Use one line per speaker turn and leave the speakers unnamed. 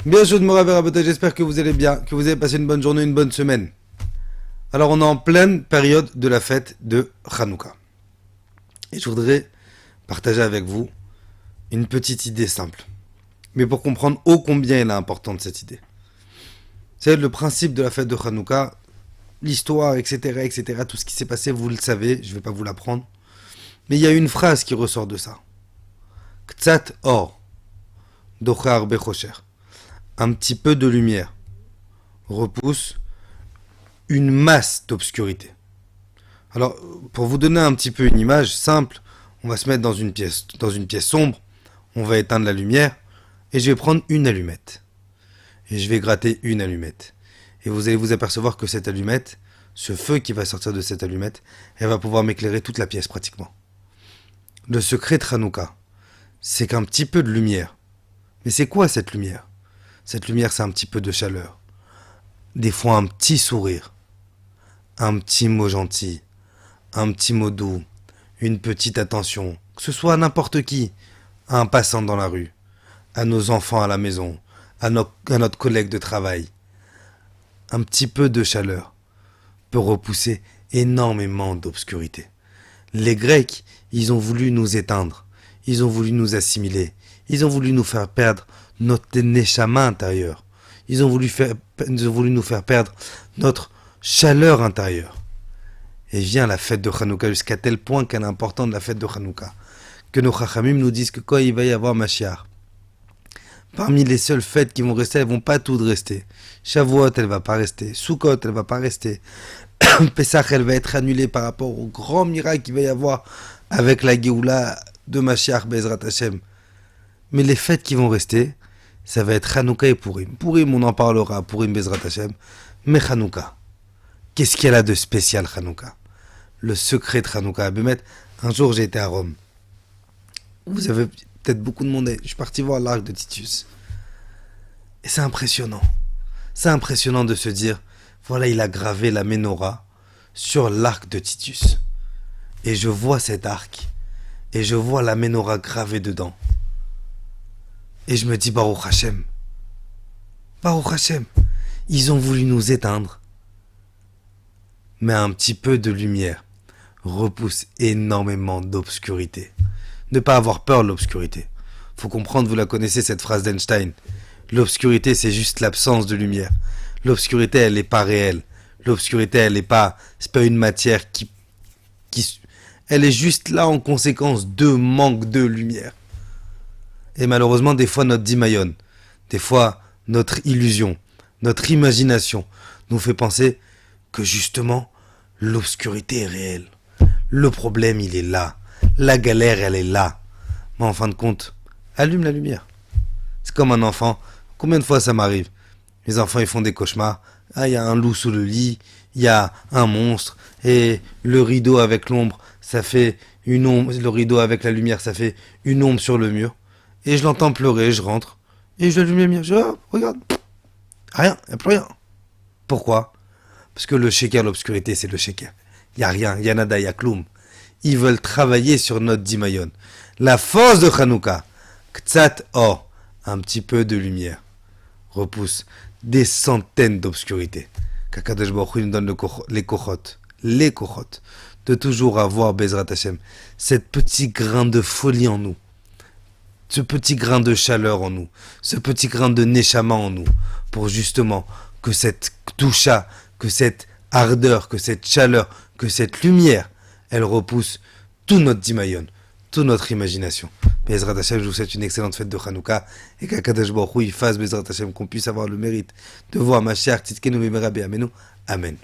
Bien sûr, j'espère que vous allez bien, que vous avez passé une bonne journée, une bonne semaine. Alors, on est en pleine période de la fête de Hanouka. Et je voudrais partager avec vous une petite idée simple. Mais pour comprendre ô combien elle est importante, cette idée. C'est le principe de la fête de Hanouka, l'histoire, etc., etc., tout ce qui s'est passé, vous le savez, je ne vais pas vous l'apprendre. Mais il y a une phrase qui ressort de ça. Ktsat or, dochar bechocher. Un petit peu de lumière repousse une masse d'obscurité. Alors, pour vous donner un petit peu une image simple, on va se mettre dans une pièce sombre, on va éteindre la lumière, et je vais prendre une allumette. Et je vais gratter une allumette. Et vous allez vous apercevoir que cette allumette, ce feu qui va sortir de cette allumette, elle va pouvoir m'éclairer toute la pièce pratiquement. Le secret de Hanouka, c'est qu'un petit peu de lumière. Mais c'est quoi cette lumière ? Cette lumière, c'est un petit peu de chaleur. Des fois, un petit sourire. Un petit mot gentil. Un petit mot doux. Une petite attention. Que ce soit à n'importe qui. À un passant dans la rue. À nos enfants à la maison. À notre collègue de travail. Un petit peu de chaleur peut repousser énormément d'obscurité. Les Grecs, ils ont voulu nous éteindre. Ils ont voulu nous assimiler. Ils ont voulu nous faire perdre notre neshama intérieur. Ils ont voulu nous faire perdre notre chaleur intérieure. Et vient la fête de Hanouka, jusqu'à tel point qu'elle est importante, la fête de Hanouka, que nos chachamim nous disent que quand il va y avoir Mashiach, parmi les seules fêtes qui vont rester, elles vont pas toutes rester. Shavuot, elle va pas rester. Sukkot, elle va pas rester. Pesach, elle va être annulée par rapport au grand miracle qu'il va y avoir avec la Géoula de Mashiach Bezrat Hashem. Mais les fêtes qui vont rester, ça va être Hanouka et Purim. Purim, on en parlera, Purim Bezrat Hashem. Mais Hanouka, qu'est-ce qu'il y a là de spécial Hanouka ? Le secret de Hanouka. Bémet, un jour j'ai été à Rome. Vous avez peut-être beaucoup demandé. Je suis parti voir l'arc de Titus. Et c'est impressionnant. C'est impressionnant de se dire, voilà, il a gravé la menorah sur l'arc de Titus. Et je vois cet arc. Et je vois la menorah gravée dedans. Et je me dis, Baruch Hashem. Baruch Hashem. Ils ont voulu nous éteindre. Mais un petit peu de lumière repousse énormément d'obscurité. Ne pas avoir peur de l'obscurité. Faut comprendre, vous la connaissez, cette phrase d'Einstein. L'obscurité, c'est juste l'absence de lumière. L'obscurité, elle n'est pas réelle. L'obscurité, elle n'est pas... C'est pas une matière qui... Elle est juste là en conséquence de manque de lumière. Et malheureusement, des fois, notre dimayon, des fois, notre illusion, notre imagination nous fait penser que justement, l'obscurité est réelle. Le problème, il est là. La galère, elle est là. Mais en fin de compte, allume la lumière. C'est comme un enfant. Combien de fois ça m'arrive ? Les enfants, ils font des cauchemars. Ah, il y a un loup sous le lit, il y a un monstre, et le rideau avec l'ombre, ça fait une ombre, le rideau avec la lumière, ça fait une ombre sur le mur. Et je l'entends pleurer, je rentre, et je allume la lumière, je dis, oh, regarde, rien, il n'y a plus rien. Pourquoi ? Parce que le sheker, l'obscurité, c'est le sheker. Il n'y a rien, il y a nada, il y a kloum. Ils veulent travailler sur notre dimayon. La force de Hanouka, ktsat or, un petit peu de lumière, repousse des centaines d'obscurités. Qu'Akadosh Baruch Hu nous donne les kochot, de toujours avoir Bezrat Hashem, cette petit grain de folie en nous, ce petit grain de chaleur en nous, ce petit grain de neshama en nous, pour justement que cette toucha, que cette ardeur, que cette chaleur, que cette lumière, elle repousse tout notre dimayon, toute notre imagination. Bezrat Hashem, je vous souhaite une excellente fête de Hanouka et qu'Akadosh Baruch Hu il fasse Bezrat Hashem qu'on puisse avoir le mérite de voir Mashiach Tzidkenu B'Mera B'Yameinu. Amen.